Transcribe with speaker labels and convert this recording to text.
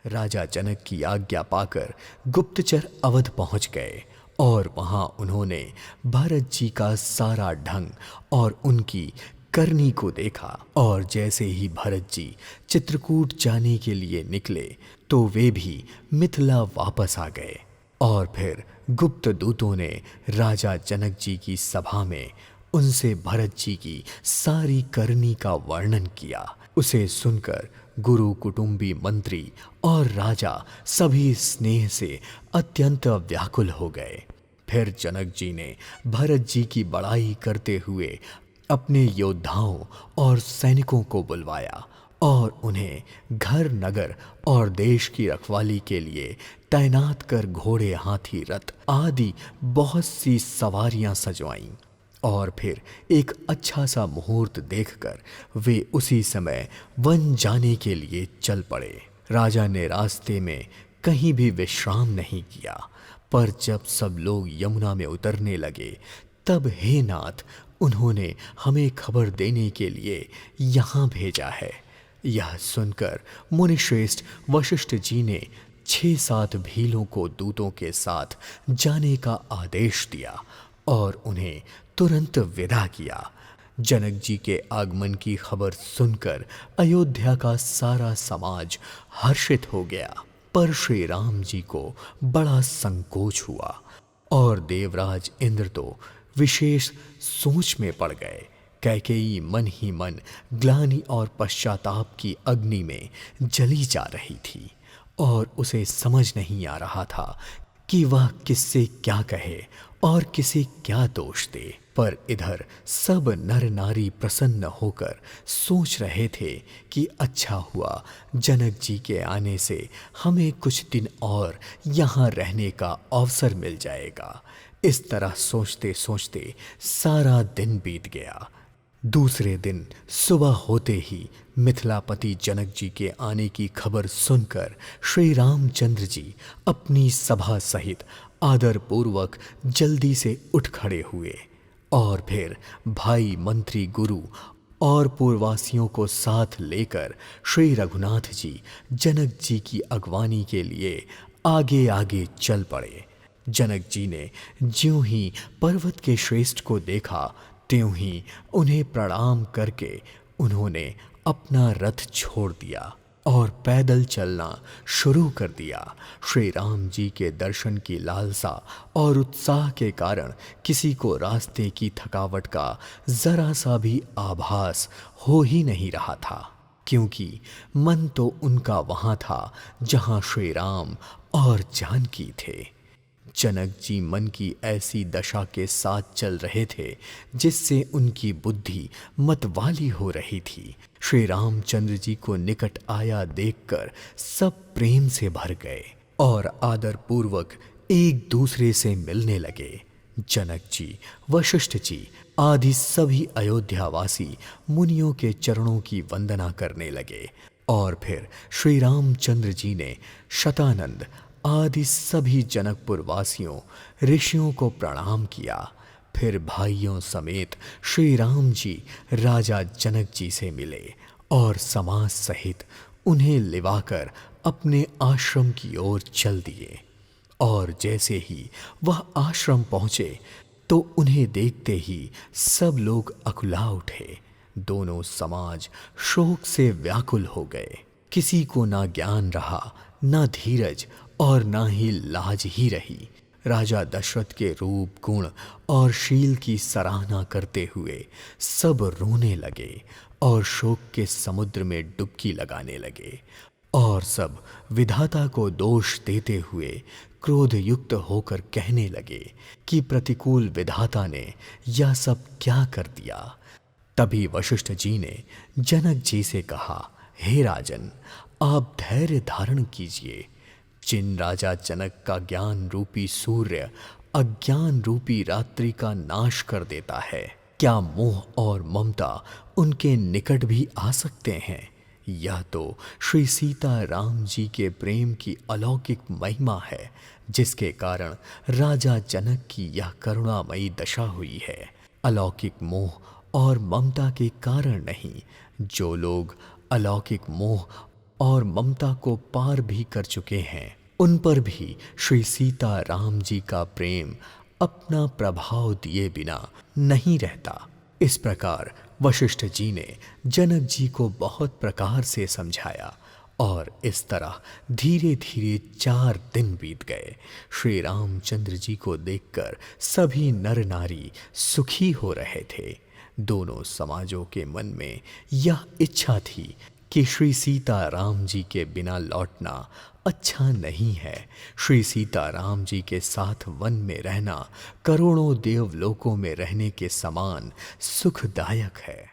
Speaker 1: राजा जनक की आज्ञा पाकर गुप्तचर अवध पहुंच गए और वहां उन्होंने भरत जी का सारा ढंग और उनकी करनी को देखा। और जैसे ही भरत जी चित्रकूट जाने के लिए निकले तो वे भी मिथिला वापस आ गए। और फिर गुप्त दूतों ने राजा जनक जी की सभा में उनसे भरत जी की सारी करनी का वर्णन किया। उसे सुनकर गुरु, कुटुंबी, मंत्री और राजा सभी स्नेह से अत्यंत व्याकुल हो गए। फिर जनक जी ने भरत जी की बड़ाई करते हुए अपने योद्धाओं और सैनिकों को बुलवाया और उन्हें घर, नगर और देश की रखवाली के लिए तैनात कर घोड़े, हाथी, रथ आदि बहुत सी सवारियां सजवाईं। और फिर एक अच्छा सा मुहूर्त देखकर वे उसी समय वन जाने के लिए चल पड़े। राजा ने रास्ते में कहीं भी विश्राम नहीं किया, पर जब सब लोग यमुना में उतरने लगे तब हे नाथ, उन्होंने हमें खबर देने के लिए यहाँ भेजा है। यह सुनकर मुनिश्रेष्ठ वशिष्ठ जी ने 6-7 भीलों को दूतों के साथ जाने का आदेश दिया और उन्हें तुरंत विदा किया। जनक जी के आगमन की खबर सुनकर अयोध्या का सारा समाज हर्षित हो गया, पर श्री राम जी को बड़ा संकोच हुआ और देवराज इंद्र तो विशेष सोच में पड़ गए। कैकेयी मन ही मन ग्लानि और पश्चाताप की अग्नि में जली जा रही थी और उसे समझ नहीं आ रहा था कि वह किससे क्या कहे और किसे क्या दोष दे। पर इधर सब नर नारी प्रसन्न होकर सोच रहे थे कि अच्छा हुआ जनक जी के आने से हमें कुछ दिन और यहाँ रहने का अवसर मिल जाएगा। इस तरह सोचते सोचते सारा दिन बीत गया। दूसरे दिन सुबह होते ही मिथिलापति जनक जी के आने की खबर सुनकर श्री रामचंद्र जी अपनी सभा सहित आदरपूर्वक जल्दी से उठ खड़े हुए और फिर भाई, मंत्री, गुरु और पूर्ववासियों को साथ लेकर श्री रघुनाथ जी जनक जी की अगवानी के लिए आगे आगे चल पड़े। जनक जी ने ज्यों ही पर्वत के श्रेष्ठ को देखा त्यों ही उन्हें प्रणाम करके उन्होंने अपना रथ छोड़ दिया और पैदल चलना शुरू कर दिया। श्री राम जी के दर्शन की लालसा और उत्साह के कारण किसी को रास्ते की थकावट का जरा सा भी आभास हो ही नहीं रहा था, क्योंकि मन तो उनका वहां था जहां श्री राम और जानकी थे। जनक जी मन की ऐसी दशा के साथ चल रहे थे जिससे उनकी बुद्धि मतवाली हो रही थी। श्री रामचंद्र जी को निकट आया देखकर सब प्रेम से भर गए और आदर पूर्वक एक दूसरे से मिलने लगे। जनक जी, वशिष्ठ जी आदि सभी अयोध्यावासी मुनियों के चरणों की वंदना करने लगे और फिर श्री रामचंद्र जी ने शतानंद आदि सभी जनकपुर वासियों, ऋषियों को प्रणाम किया। फिर भाइयों समेत श्री राम जी राजा जनक जी से मिले और समाज सहित उन्हें लिवाकर अपने आश्रम की ओर चल दिए। और जैसे ही वह आश्रम पहुँचे तो उन्हें देखते ही सब लोग अकुला उठे। दोनों समाज शोक से व्याकुल हो गए। किसी को ना ज्ञान रहा, ना धीरज और ना ही लाज ही रही। राजा दशरथ के रूप, गुण और शील की सराहना करते हुए सब रोने लगे और शोक के समुद्र में डुबकी लगाने लगे और सब विधाता को दोष देते हुए क्रोध युक्त होकर कहने लगे कि प्रतिकूल विधाता ने यह सब क्या कर दिया। तभी वशिष्ठ जी ने जनक जी से कहा, हे राजन, आप धैर्य धारण कीजिए। जिन राजा जनक का ज्ञान रूपी सूर्य अज्ञान रूपी रात्रि का नाश कर देता है, क्या मोह और ममता उनके निकट भी आ सकते हैं? यह तो श्री सीता राम जी के प्रेम की अलौकिक महिमा है, जिसके कारण राजा जनक की यह करुणामयी दशा हुई है। अलौकिक मोह और ममता के कारण नहीं। जो लोग अलौकिक मोह और ममता को पार भी कर चुके हैं, उन पर भी श्री सीता राम जी का प्रेम अपना प्रभाव दिए बिना नहीं रहता। इस प्रकार वशिष्ठ जी ने जनक जी को बहुत प्रकार से समझाया और इस तरह धीरे धीरे 4 दिन बीत गए। श्री रामचंद्र जी को देखकर सभी नर नारी सुखी हो रहे थे। दोनों समाजों के मन में यह इच्छा थी कि श्री सीता राम जी के बिना लौटना अच्छा नहीं है। श्री सीता राम जी के साथ वन में रहना करोड़ों देवलोकों में रहने के समान सुखदायक है।